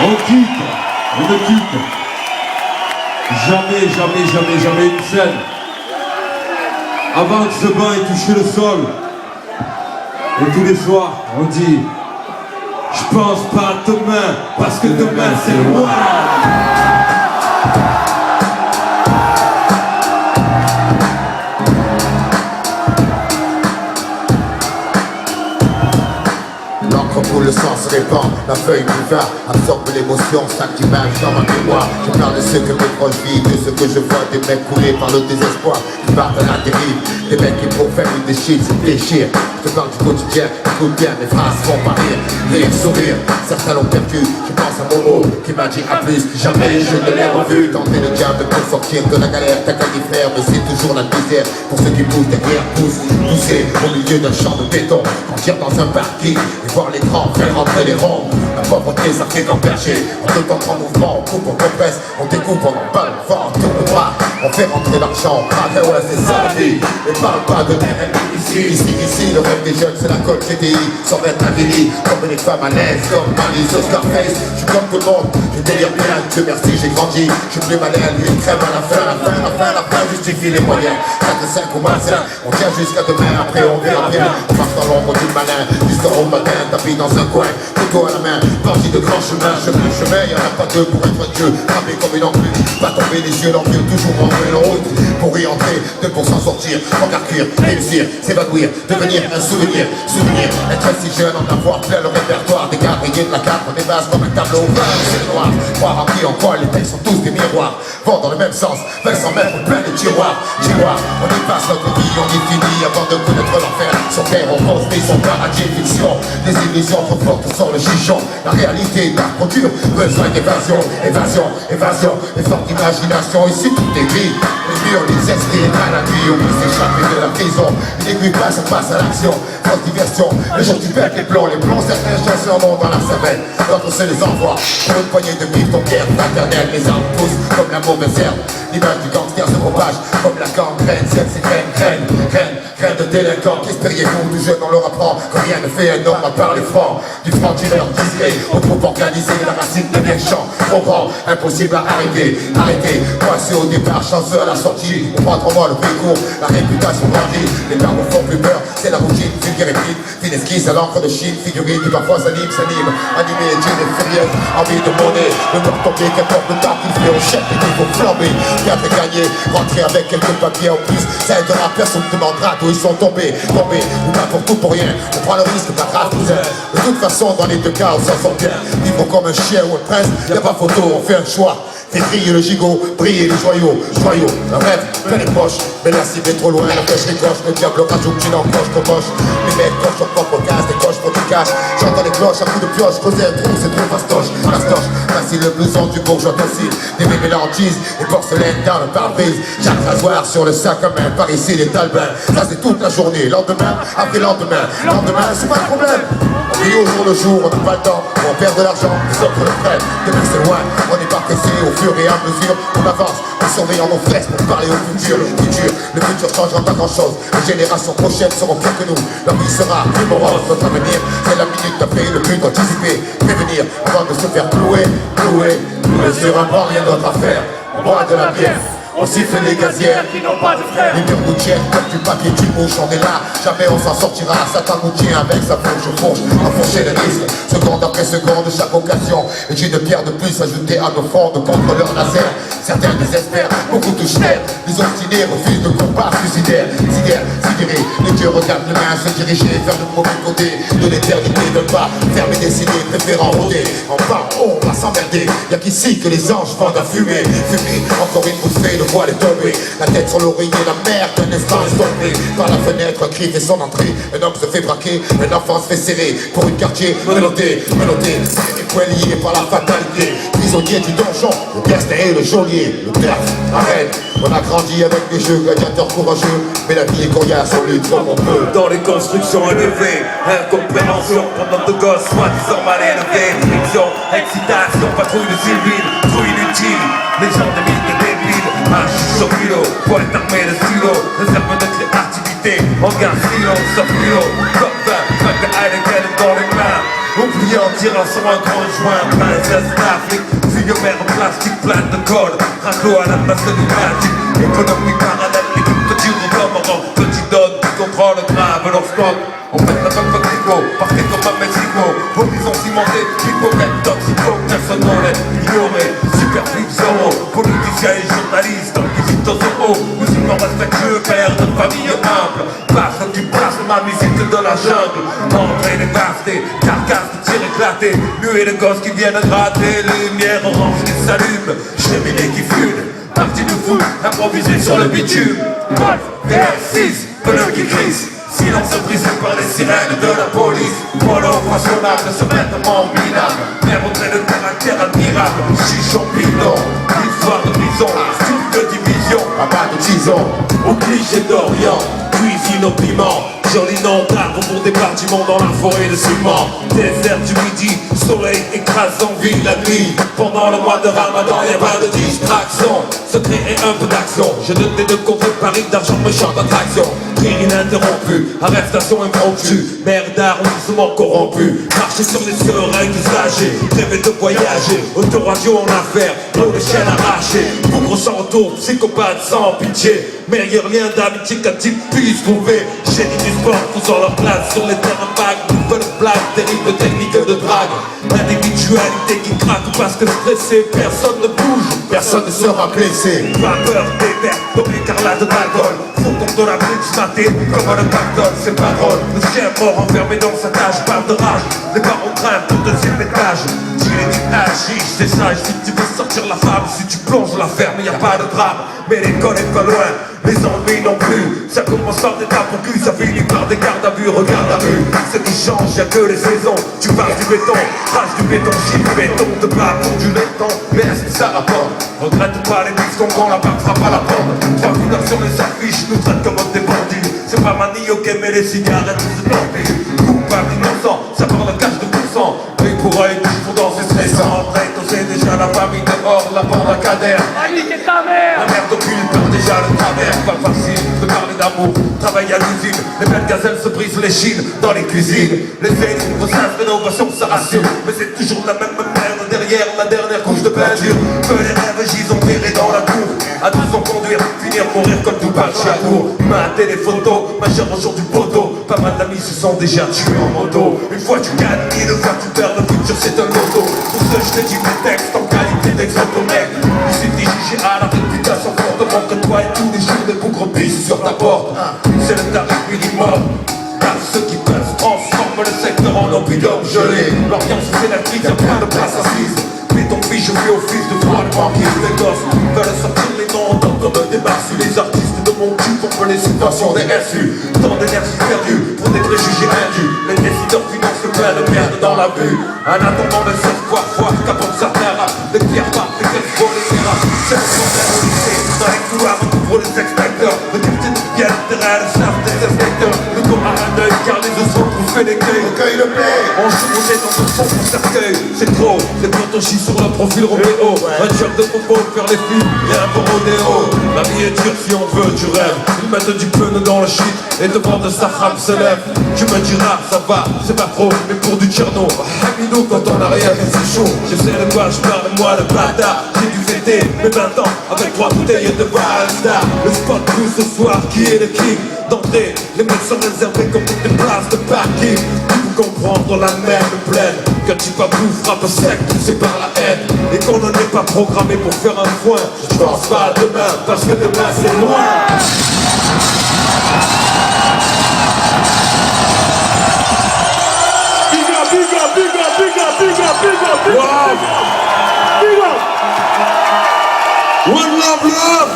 On quitte, on ne quitte jamais, jamais, jamais, jamais une scène avant que ce banc ait touché le sol. Et tous les soirs, on dit je pense pas à demain, parce que demain c'est loin. Où le sang se répand, la feuille boulevard absorbe l'émotion, sac d'images dans ma mémoire. Je parle de ce que mes proches vivent, de ce que je vois, des mecs coulés par le désespoir, qui partent à la dérive, des mecs qui pour faire une déchire, se déchirent. Je te parle du quotidien, écoute bien, mes phrases font pas rire, rire, sourire. Certains l'ont perdu, je pense à Momo qui m'a dit à plus, jamais je ne l'ai revu. Tenter le diable pour sortir de la galère, t'as qu'à y faire, mais c'est toujours la misère. Pour ceux qui poussent derrière, pousser au milieu d'un champ de béton, partir dans un parking et voir l'écran faire rentrer les ronds. La pauvreté ça fait gamberger. On te tente en mouvement, on coupe, on compresse, on découpe, on emballe, on vend, on tourne droit. On fait rentrer l'argent, on craque, ouais c'est ça la vie. Ne parle pas de RMI ici, le rêve des jeunes c'est la colle GTI. Sans mettre un délit, comme les femmes à l'aise, comme Malice, Scarface. Je suis comme tout le monde, je délire bien, Dieu merci j'ai grandi. Je suis plus malin, lui crève à la fin justifie les moyens. 4, 5 ou moins 5, on tient jusqu'à demain, après on verra bien. On marche dans l'ombre du malin, jusqu'au matin, tapis dans un coin, couteau à la main, parti de grand chemin, y'en a pas deux pour être Dieu, frappé comme une enclume, pas tomber les yeux dans le toujours en nouvelle route, pour y entrer, deux pour s'en sortir, regarder cuire, réussir, s'évanouir, devenir un souvenir, être si jeune, en avoir plein le répertoire, des quadrillés de la carte, on dépasse comme un tableau, c'est noir, croire en qui, en quoi, les textes sont tous des miroirs, vont dans le même sens, 500 mètres plein de tiroirs, on dépasse notre vie, on y finit avant de connaître l'enfer, sur terre on construit son paradis fiction, des illusions trop fortes sur le chichon, la réalité d'un produire, besoin d'évasion, et forte imagination, ici tout est gris, les murs, les esprits, et à la nuit, on peut s'échapper de la prison, une aiguille passe, on passe à l'action, forte diversion, les jours tu pètes les plombs, certains chasseurs montent dans la cervelle, d'autres se les envoient, pour une poignée de bif, ton guerre maternelle, les armes poussent comme la mauvaise herbe, l'image du gangster se propage, comme la gangrène, c'est graine de délinquants, qu'espériez-vous du jeune on leur apprend que rien ne fait un homme à part les francs, du franc dealer discret, aux troupes organisées, la racine devient champ, trop grand, impossible à arrêter, coincé au départ, chanceux à la sortie, on prend trop mal le prix court, la réputation grandit, les barres ne font plus peur, c'est la routine, vulgaire et vite, fine esquisse à l'encre de Chine, figurine qui parfois s'anime, animé, jeune et furieuse, envie de monnaie, le mort tombé, qu'importe le temps qu'il fait au chef, et qu'il faut flamber, perdre et gagner, rentrer avec quelques papiers en plus, ça aidera, personne ne demandera d'où ils sont tombés, ou pas pour tout pour rien, on prend le risque d'un grave cousin, de toute façon dans les deux cas on s'en sort bien, vivre comme un chien ou un prince, y'a pas photo, on fait un choix, fait briller le gigot, briller les joyaux, un rêve, plein les poches, mais la cible est trop loin, la pêche ricoche, le diable rajoute une encoche, ton poche, les mecs cochent leur propre casse, des coches pour du cash, j'entends les cloches, à coups de pioche, creuser un trou, c'est trop fastoche, facile le blouson du bourgeois docile, des bébés lantises, des porcelaines dans le pare-brise, chaque rasoir sur le sac à main, par ici les talbins, ça c'est toute la journée, lendemain, après lendemain, c'est pas le problème. On vit au jour le jour, on n'a pas le temps, on perd de l'argent, les autres le prennent, demain c'est loin, on n'est pas pressé au fur et à mesure, on avance, en surveillant nos fesses pour parler au futur, le futur changera pas grand chose, les générations prochaines seront pires que nous, leur vie sera plus morose, notre avenir, c'est la minute d'après, le but d'anticiper, prévenir, avant de se faire clouer sur un banc, rien d'autre à faire, on boit de la bière. On siffle les gazières qui n'ont pas de frères. Les murs nous tiennent comme du papier qui bouge, on est là, jamais on s'en sortira. Satan nous tient avec sa fourche, enfourcher les risques, seconde après seconde, chaque occasion. Et j'ai une pierre de plus ajoutée à nos frondes contre leur laser. Certains désespèrent, beaucoup touchent terre. Les obstinés refusent de combat suicidaire. Sidérés, les dieux regardent les mains se diriger vers le mauvais côté de l'éternité. Ne pas fermer des cités, préférant rôder. En bas, on va s'emmerder. Y'a qu'ici que les anges vendent à fumer. Encore une bouffée, le voile est tombé, la tête sur l'oreiller, la mer d'un instant est tombée. Par la fenêtre, un cri fait son entrée, un homme se fait braquer, un enfant se fait serrer. Pour une quartier, menotté, les poings liés par la fatalité. Prisonnier du donjon, le destin et le geôlier, le terre, arrête. On a grandi avec des jeux gladiateurs courageux, mais la vie est coriace, on lutte comme on peut. Dans les constructions élevées, incompréhension, pendant de gosses, soi-disant mal élevés. Friction, excitation, patrouille de civils, trop inutile. Les gens des milliers débiles, hache au kilo, pointe armée de stylo, réserve de créativité, en garde silence, sauf kilo, top 20, craque de Heineken dans les mains. Oublié en tirant sur un grand joint, princesse d'Afrique, fille mère en plastique, pleine de code, raclo à la place de l'humatique, économie parallèle, équipe de dur au petit donne, qui contrôle grave leur stock. On fait la bonne Mexico, parquet comme à Mexico, horizon cimenté, hypocrite, toxico, personne n'en est ignoré, super flip zéro, politiciens et journalistes, visite aux euros, musulmans respectueux, père de famille humble, passe du passe ma musique de la jungle, entrée dévastée, carcasse de tir éclaté, nuée de gosses qui viennent gratter, lumière orange qui s'allume, cheminée qui fume, partie de foot, improvisé sur le bitume, VR6, pneu qui crisse. Silence brisé par les sirènes de la police. Polo foisonnable, ce vêtement minable. Mère au trait de caractère admirable. Chichon bidon, histoire de prison, style de division. Papa de tison, au cliché d'Orient. Cuisine au piment, joli nom d'arbre pour des bâtiments dans la forêt de ciment. Désert du midi, soleil écrasant, ville la nuit. Pendant le mois de Ramadan, y'a pas de distraction. Secret et un peu d'action. Je ne t'ai de contre Paris d'argent me chante attraction. Rire ininterrompu, arrestation impromptue. Mère d'arrondissement corrompu. Marcher sur les seringues usagées. Rêver de voyager, autoradio en affaires. L'eau de chaîne arrachée. Bougre sans retour, psychopathe sans pitié. Meilleur lien d'amitié qu'un type puisse trouver. Génie du sport, faisant leur place sur les terrains vagues. Nouvelle blague, terrible technique de drague. Individualité qui craque parce que stressé, personne ne bouge, Personne ne sera blessé. pas peur des verres, comme l'écarlate d'alcool. Faut qu'on te la bridge maté, comme le pactole, c'est pas drôle. Le chien mort enfermé dans sa cage, parle de rage. Les parents grimpent au deuxième étage. Tu agis, c'est sage. Si tu veux sortir la femme, si tu plonges la ferme, y a pas de drame. Mais l'école est pas loin, les ennuis non plus. Ça commence par des tapes au cul, ça finit par des gardes à vue, regarde à vue. Ce qui change, y'a que les saisons. Tu parles du béton, crache du béton, chie du béton, te bats pour du laiton. Mais est-ce que ça rapporte? Regrette pas les biscons quand la barre frappe à la porte. Trois couleurs sur les affiches, nous traitent comme des bandits. C'est pas manie, ok, mais les cigarettes, c'est l'empire. Coupable, innocent, ça parle de cache de pourcent. Œil pour œil, toujours dans ces stressants. Après, c'est déjà la famille dehors, la bande à cadère. La merde occulte perd déjà le travers. Pas facile de parler d'amour, travailler à l'usine. Les belles gazelles se brisent les chines dans les cuisines. Les énigmes, vos simples rénovations, ça rassure. Mais c'est toujours la même merde derrière la dernière couche de peinture. Que les rêves gisent enterrés dans la cour. À 12 ans conduire, finir mourir comme tout par Chiacour. Mater les photos, ma chère au jour du poteau. Pas mal d'amis se sont déjà tués en moto. Une fois tu gagnes, une fois tu perds, le futur c'est un loto. Pour ce je te dis mes textes en qualité d'exemple mec. Il suffit jugé à la réputation fortement que toi et tous les jours des bougres pissent sur ta porte. C'est le tarif minimum. Car ceux qui peuvent transforment le secteur en opium gelé. L'ambiance c'est électrique, y'a plein de place assise. Mais ton fils, je fais office de froid de banquise. Les gosses veulent sortir les noms en comme un débat sur les artistes de mon cul pour les subventions des SU. Tant d'énergie perdue pour des préjugés indus. Les décideurs financent le plein de merde dans la vue. En attendant de s'espoir, voir qu'apporte certains rap. Les pierres partent, les caisses volent, les terrasses. C'est le problème au lycée. Dans les couloirs, on couvre les expecteurs. Le quartier de bien terrain, le chef des inspecteurs. Le corps à un œil, car les os sont bouffés des cueils. Recueille le blé. On joue au nez dans le fond pour cercueil. C'est trop, les potes chient sur le profil Roméo. Un job de popo, faire les filles, y'a un bon rodéo. La vie est dure si on veut du rêve. Ils mettent du pneu dans le shit et devant de sa femme se lève. Tu me diras, ça va, c'est pas trop, mais pour du Tcherno. Hamido quand on a rien, c'est chaud. Je sais de quoi je parle, moi le bâtard. J'ai dû fêter mes 20 ans avec 3 bouteilles de Valstar. Le spot plus ce soir, qui est le king d'entrée. Les mecs sont réservés comme toutes les places de parking. Comprendre la même plaine. Quand tu pas plus frappe sec, c'est par la haine. Et qu'on ne n'est pas programmé pour faire un point. Je pense pas à demain, parce que demain c'est loin. Big up, big up, big up, big up, big up, big up, big up, big up. One love, love.